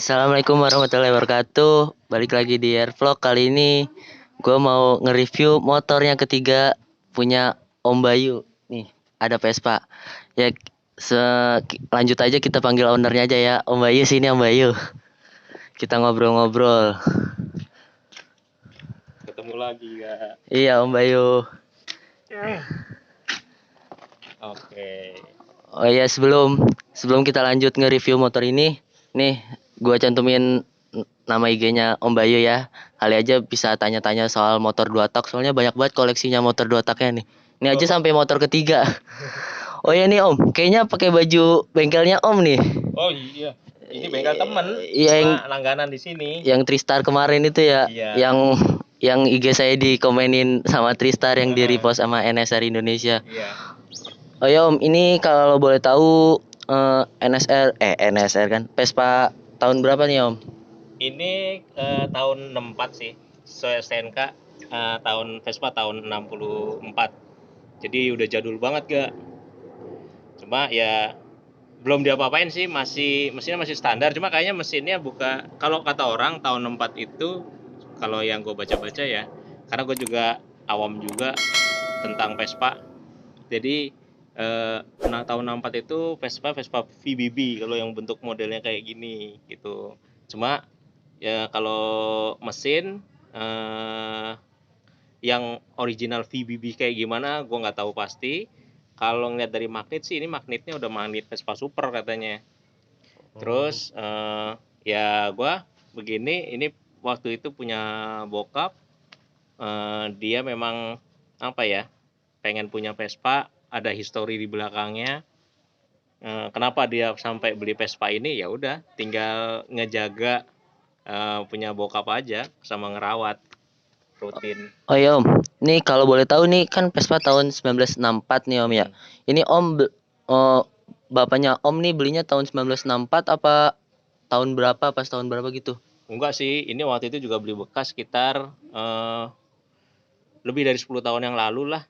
Assalamualaikum warahmatullahi wabarakatuh. Balik lagi di Airvlog. Kali ini gue mau nge-review motor yang ketiga punya Om Bayu. Nih, ada Vespa. Ya, lanjut aja kita panggil ownernya aja ya. Om Bayu sini Om Bayu. Kita ngobrol-ngobrol. Ketemu lagi ya. Iya Om Bayu. Oke. Oh ya sebelum kita lanjut nge-review motor ini, nih gue cantumin nama IG-nya Om Bayu ya. Kali aja bisa tanya-tanya soal motor dua tak, soalnya banyak banget koleksinya motor dua taknya nih. Ini aja sampai motor ketiga. Oh ya nih Om, kayaknya pakai baju bengkelnya Om nih. Oh iya. Ini bengkel temen. Yang Cuma langganan di sini. yang Tristar kemarin itu ya, Iya. yang IG saya dikomenin sama Tristar, yang di repost sama NSR Indonesia. Iya. Oh ya Om, ini kalau boleh tahu NSR kan Vespa tahun berapa nih Om? Ini tahun 64 sih. Sesuai STNK tahun Vespa tahun 64. Jadi udah jadul banget gak. Cuma ya belum diapa-apain sih, mesinnya masih standar. Cuma kayaknya mesinnya buka, kalau kata orang tahun 64 itu, kalau yang gue baca-baca ya, karena gue juga awam juga tentang Vespa. Jadi tahun 64 itu Vespa VBB kalau yang bentuk modelnya kayak gini gitu. Cuma ya kalau mesin yang original VBB kayak gimana gue nggak tahu pasti. Kalau ngeliat dari magnet sih, ini magnetnya udah magnet Vespa Super katanya. Terus ya gue begini, ini waktu itu punya bokap, dia memang apa ya, pengen punya Vespa, ada histori di belakangnya. Kenapa dia sampai beli Vespa ini? Ya udah, tinggal ngejaga punya bokap aja sama ngerawat rutin. Oh ya Om, nih kalau boleh tahu nih kan Vespa tahun 1964 nih Om ya. Ini oh, bapaknya Om nih belinya tahun 1964 apa tahun berapa, pas tahun berapa gitu? Enggak sih, ini waktu itu juga beli bekas sekitar lebih dari 10 tahun yang lalu lah.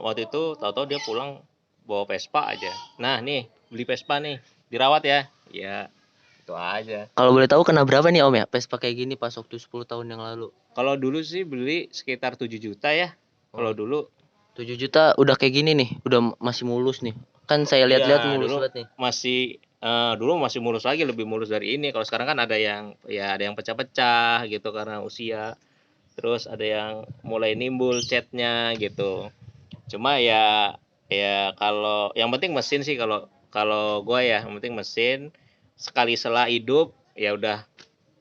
Waktu itu tahu-tahu dia pulang bawa Vespa aja. Nah nih, beli Vespa nih, dirawat ya. Ya, itu aja. Kalau boleh tahu kena berapa nih Om ya Vespa kayak gini pas waktu 10 tahun yang lalu? Kalau dulu sih beli sekitar 7 juta ya. Kalau dulu 7 juta udah kayak gini nih, udah masih mulus nih. Kan saya lihat-lihat ya mulus dulu banget nih. masih mulus lagi, lebih mulus dari ini. Kalau sekarang kan ada yang pecah-pecah gitu karena usia. Terus ada yang mulai nimbul catnya gitu. Cuma kalau yang penting mesin sih, kalau kalau gue ya yang penting mesin. Sekali setelah hidup ya udah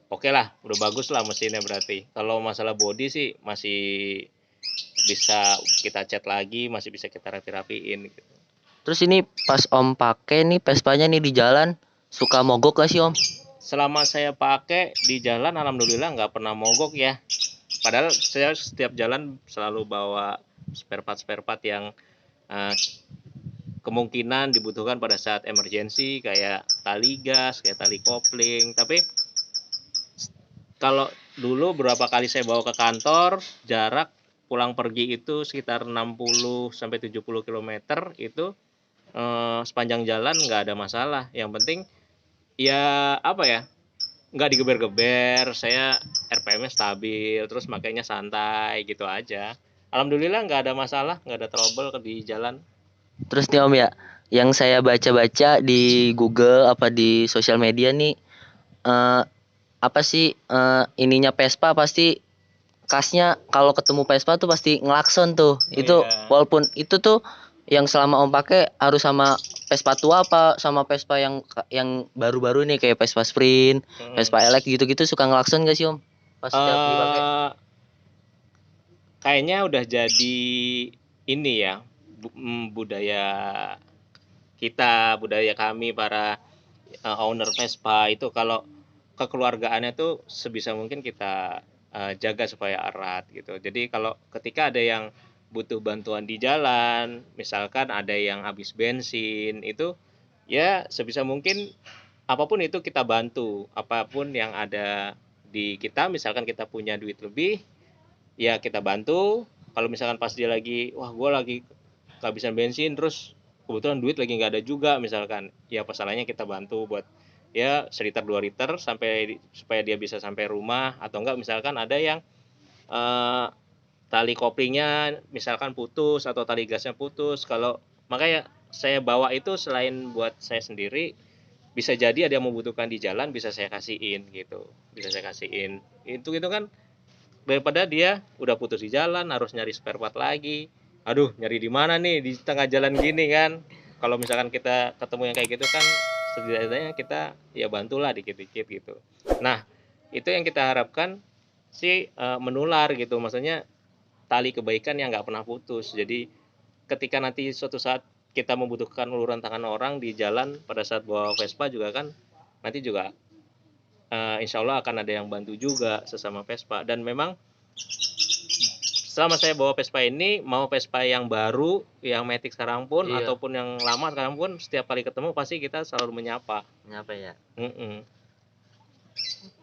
oke lah, udah bagus lah mesinnya berarti. Kalau masalah body sih masih bisa kita cat lagi, masih bisa kita rapi-rapiin gitu. Terus ini pas Om pakai nih Vespanya nih di jalan, suka mogok gak sih Om? Selama saya pakai di jalan alhamdulillah nggak pernah mogok ya. Padahal saya setiap jalan selalu bawa spare part yang kemungkinan dibutuhkan pada saat emergensi, kayak tali gas, kayak tali kopling. Tapi kalau dulu berapa kali saya bawa ke kantor, jarak pulang pergi itu sekitar 60 sampai 70 km itu, sepanjang jalan nggak ada masalah. Yang penting ya apa ya, nggak digeber-geber, saya RPM-nya stabil, terus makainya santai gitu aja. Alhamdulillah nggak ada masalah, nggak ada trouble di jalan. Terus nih Om ya, yang saya baca-baca di Google apa di sosial media nih, eh, apa sih ininya Vespa pasti khasnya kalau ketemu Vespa tuh pasti ngelakson tuh. Itu Iya. walaupun itu tuh yang selama Om pakai harus sama Vespa tua apa sama Vespa yang baru-baru nih kayak Vespa Sprint, Vespa Elek gitu-gitu, suka ngelakson gak sih Om pas setiap dipakai? Kayaknya udah jadi ini ya, budaya kita, budaya kami para owner Vespa itu, kalau kekeluargaannya tuh sebisa mungkin kita jaga supaya erat gitu. Jadi kalau ketika ada yang butuh bantuan di jalan, misalkan ada yang habis bensin, itu ya sebisa mungkin apapun itu kita bantu, apapun yang ada di kita. Misalkan kita punya duit lebih, ya kita bantu. Kalau misalkan pas dia lagi, wah gue lagi kehabisan bensin, terus kebetulan duit lagi nggak ada juga misalkan, ya apa salahnya kita bantu buat ya 1 liter 2 liter supaya dia bisa sampai rumah, atau enggak misalkan ada yang eh, tali koplingnya misalkan putus atau tali gasnya putus. Kalau makanya saya bawa itu selain buat saya sendiri, bisa jadi ada yang membutuhkan di jalan, bisa saya kasihin gitu, bisa saya kasihin itu kan, daripada dia udah putus di jalan harus nyari spare part lagi. Aduh, nyari di mana nih di tengah jalan gini kan. Kalau misalkan kita ketemu yang kayak gitu kan, setidaknya kita ya bantulah dikit-dikit gitu. Nah, itu yang kita harapkan sih, menular gitu, maksudnya tali kebaikan yang nggak pernah putus. Jadi ketika nanti suatu saat kita membutuhkan uluran tangan orang di jalan pada saat bawa Vespa juga kan, nanti juga insya Allah akan ada yang bantu juga sesama Vespa. Dan memang selama saya bawa Vespa ini, mau Vespa yang baru, yang Matic sekarang pun, Iya. ataupun yang lama sekarang pun, setiap kali ketemu pasti kita selalu menyapa. Nyapa ya. Mm-mm.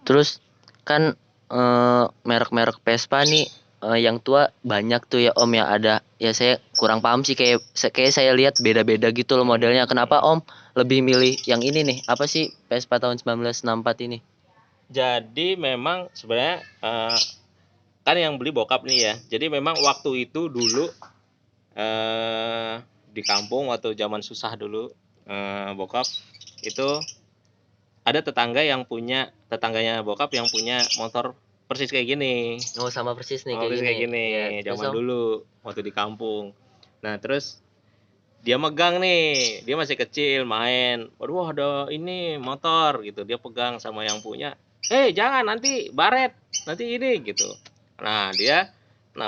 Terus kan merek-merek Vespa nih yang tua banyak tuh ya Om ya, ada ya, saya kurang paham sih, kayak saya lihat beda-beda gitu loh modelnya. Kenapa Om lebih milih yang ini nih? Apa sih Vespa tahun 1964 ini? Jadi memang sebenarnya kan yang beli bokap nih ya. Jadi memang waktu itu dulu di kampung waktu zaman susah dulu, bokap itu ada tetangganya bokap yang punya motor persis kayak gini. Oh, sama persis nih kayak Persis gini. kayak gini Iya, terus zaman Om? dulu waktu di kampung. Nah, terus dia megang nih, dia masih kecil main. Waduh, ada ini motor gitu. Dia pegang sama yang punya. Jangan nanti baret, nanti ini gitu. Nah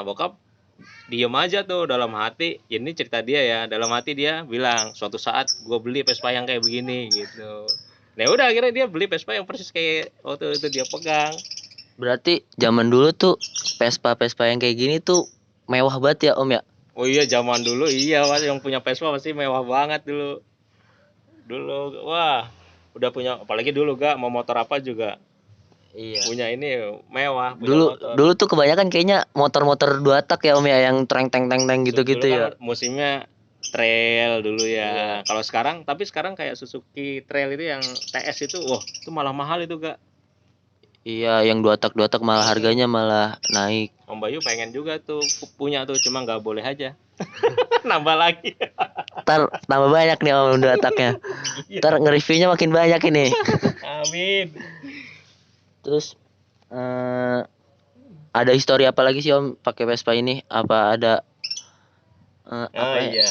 bokap diem aja tuh dalam hati. Ini cerita dia ya, dalam hati dia bilang, suatu saat gue beli Vespa yang kayak begini gitu. Nah udah akhirnya dia beli Vespa yang persis kayak waktu itu dia pegang. Berarti zaman dulu tuh Vespa yang kayak gini tuh mewah banget ya Om ya? Oh iya, zaman dulu iya Mas, yang punya Vespa pasti mewah banget dulu. Dulu wah, udah punya, apalagi dulu gak mau motor apa juga Iya. punya ini mewah, punya Dulu motor. dulu tuh kebanyakan kayaknya motor-motor 2 tak ya Om ya, yang treng teng teng teng Dulu gitu-gitu kan ya. musimnya trail dulu ya. Iya. Kalau sekarang, tapi sekarang kayak Suzuki Trail itu yang TS itu, wah itu malah mahal itu gak. Iya, yang 2 tak malah harganya malah naik. Om Bayu pengen juga tuh punya tuh, cuma nggak boleh aja. Nambah lagi. Ntar tambah banyak nih Om 2 taknya. Ntar nge-reviewnya makin banyak ini. Amin. Terus ada histori apa lagi sih Om pakai Vespa ini? Apa ada apa ya? Iya.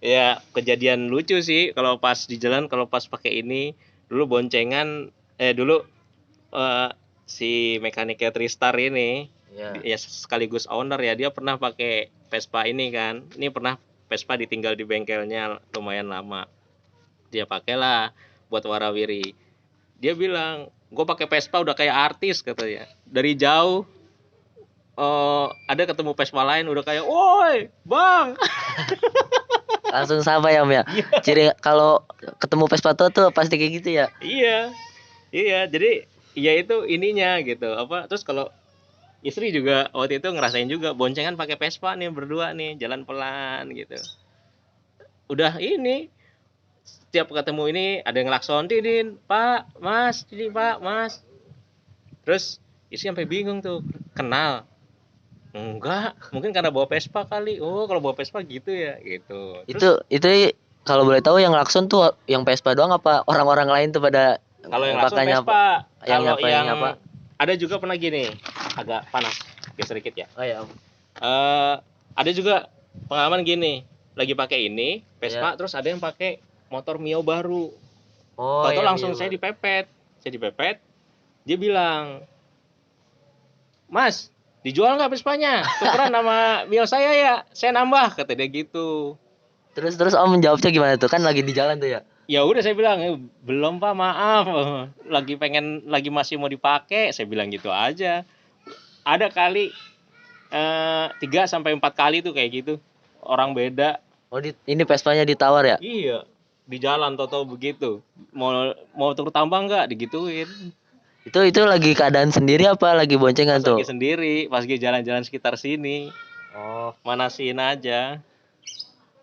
Ya kejadian lucu sih kalau pas di jalan, kalau pas pakai ini. Dulu boncengan, dulu si mekaniknya Tristar ini, Ya. ya sekaligus owner ya, dia pernah pakai Vespa ini kan. Ini pernah Vespa ditinggal di bengkelnya lumayan lama. Dia pakailah buat warawiri. Dia bilang, gue pakai Vespa udah kayak artis katanya. Dari jauh ada ketemu Vespa lain udah kayak, woi bang. Langsung sama ya Om ya. Jadi kalau ketemu Vespa tua tuh pasti kayak gitu ya. Iya, jadi ya itu ininya gitu. Apa terus kalau istri juga waktu itu ngerasain juga boncengan pakai Vespa nih berdua nih, jalan pelan gitu. Udah ini setiap ketemu ini ada yang ngelakson, Didin, Pak, Mas, ini Pak, Mas. Terus istri sampai bingung tuh, kenal? Enggak, mungkin karena bawa Vespa kali. Oh, kalau bawa Vespa gitu ya, gitu. Terus Itu kalau boleh tahu yang klakson tuh yang Vespa doang apa orang-orang lain tuh pada kalau yang langsung makanya Vespa, yang kalau nyapa yang apa? ada juga pernah gini, agak panas, geser sedikit ya. Oh ya Om. Ada juga pengalaman gini, lagi pakai ini Vespa, Iya. terus ada yang pakai motor Mio baru. Oh Tahu ya. langsung saya dipepet, dia bilang, Mas, dijual nggak Vespanya? Tukeran nama Mio saya nambah, kata dia gitu. Terus Om menjawabnya gimana tuh? Kan lagi di jalan tuh ya. Ya udah saya bilang, belum Pak, maaf, lagi masih mau dipakai, saya bilang gitu aja. Ada kali 3 sampai 4 kali tuh kayak gitu, orang beda. Oh ini Vespanya ditawar ya? Iya, di jalan toto begitu. Mau turun tambang nggak, digituin. Itu lagi keadaan sendiri apa lagi boncengan Pas tuh? lagi sendiri, pas lagi jalan-jalan sekitar sini, Oh. manasin aja.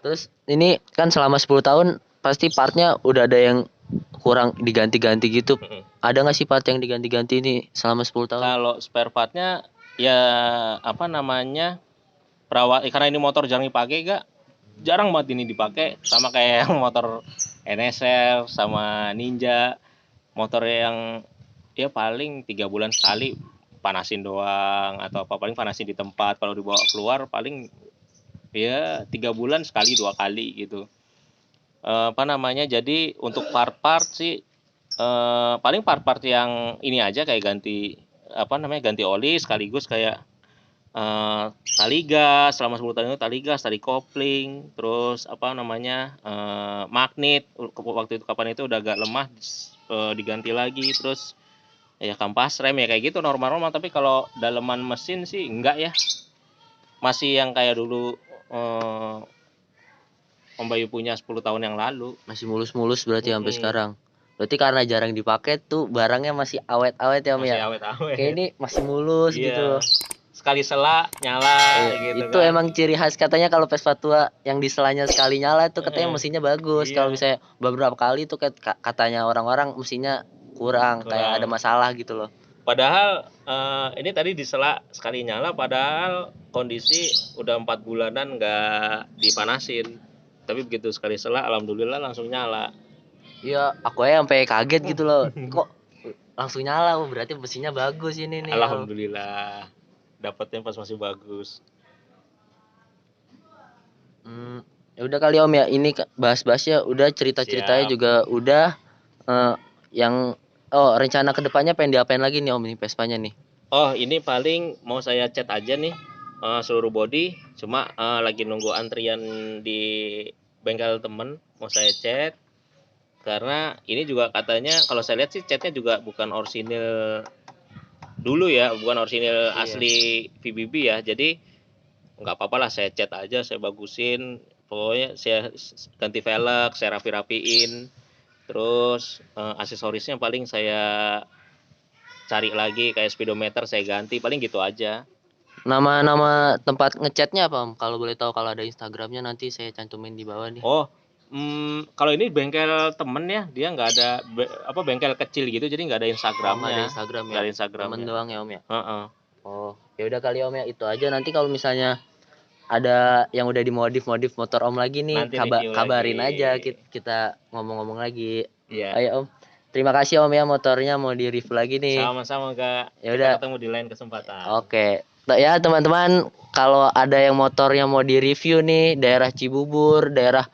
Terus ini kan selama 10 tahun pasti partnya udah ada yang kurang diganti-ganti gitu. Mm-mm. Ada nggak sih part yang diganti-ganti ini selama 10 tahun? Kalau spare partnya ya apa namanya karena ini motor jarang dipakai gak, jarang banget ini dipakai, sama kayak yang motor NSR sama Ninja, motor yang ya paling 3 bulan sekali panasin doang atau apa, paling panasin di tempat, kalau dibawa keluar paling ya 3 bulan sekali 2 kali gitu. Apa namanya, jadi untuk part-part sih paling part-part yang ini aja, kayak ganti apa namanya, ganti oli sekaligus kayak tali gas selama 10 tahun itu, tali gas, tali kopling, terus apa namanya, magnet waktu itu kapan itu udah agak lemah, diganti lagi, terus ya kampas rem ya kayak gitu normal-normal. Tapi kalau daleman mesin sih enggak ya, masih yang kayak dulu Om Bayu punya 10 tahun yang lalu. Masih mulus-mulus berarti sampai Mm-mm. sekarang. Berarti karena jarang dipakai tuh barangnya masih awet-awet ya Om Masih ya. awet-awet. Kayak ini masih mulus gitu. Iya. Sekali sela nyala gitu Itu kan. emang ciri khas katanya kalau Vespa tua yang diselanya sekali nyala itu katanya mesinnya bagus. Kalau Iya. misalnya beberapa kali itu katanya orang-orang mesinnya kurang, kayak ada Kurang. masalah gitu loh. Padahal ini tadi disela sekali nyala, padahal kondisi udah 4 bulanan nggak dipanasin. Tapi begitu sekali sela, alhamdulillah langsung nyala. Iya, aku aja sampai kaget gitu loh. Kok langsung nyala? Oh, berarti mesinnya bagus ini nih. Alhamdulillah, dapatnya pas masih bagus. Ya udah kali Om ya, ini bahas-bahasnya udah, cerita-ceritanya Siap. juga udah. eh, yang rencana kedepannya pengen diapain lagi nih Om ini Vespanya nih? Oh, ini paling mau saya cat aja nih seluruh body. Cuma lagi nunggu antrian di bengkel temen, mau saya cat. Karena ini juga katanya kalau saya lihat sih catnya juga bukan orisinil dulu ya, bukan orisinil Iya. asli VBB ya. Jadi nggak apa-apa lah, saya cat aja, saya bagusin. Pokoknya saya ganti velg, saya rapi-rapiin. Terus aksesorisnya paling saya cari lagi, kayak speedometer saya ganti, paling gitu aja. Nama tempat ngecatnya apa Om? Kalau boleh tahu, kalau ada Instagramnya nanti saya cantumin di bawah nih. Oh, kalau ini bengkel temen ya, dia nggak ada apa, bengkel kecil gitu, jadi nggak ada Instagramnya. Nggak ada Instagram ya? Nggak ada Instagramnya. Temen doang ya Om ya? Heeh. Oh, ya udah kali Om ya, itu aja. Nanti kalau misalnya ada yang udah dimodif motor Om lagi nih, Nanti review kabarin lagi. aja, kita ngomong-ngomong lagi. Iya. Ayo Om. Terima kasih Om ya, motornya mau di review lagi nih. Sama-sama Kak. Ya Kita udah. ketemu di lain kesempatan. Oke. Ya teman-teman, kalau ada yang motornya mau di review nih, daerah Cibubur, daerah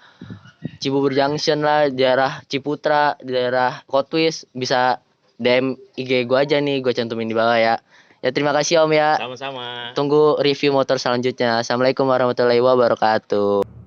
Cibubur Junction lah, daerah Ciputra, daerah Kotwis, bisa DM IG gue aja nih, gue cantumin di bawah ya. Ya terima kasih Om ya. Sama-sama. Tunggu review motor selanjutnya. Assalamualaikum warahmatullahi wabarakatuh.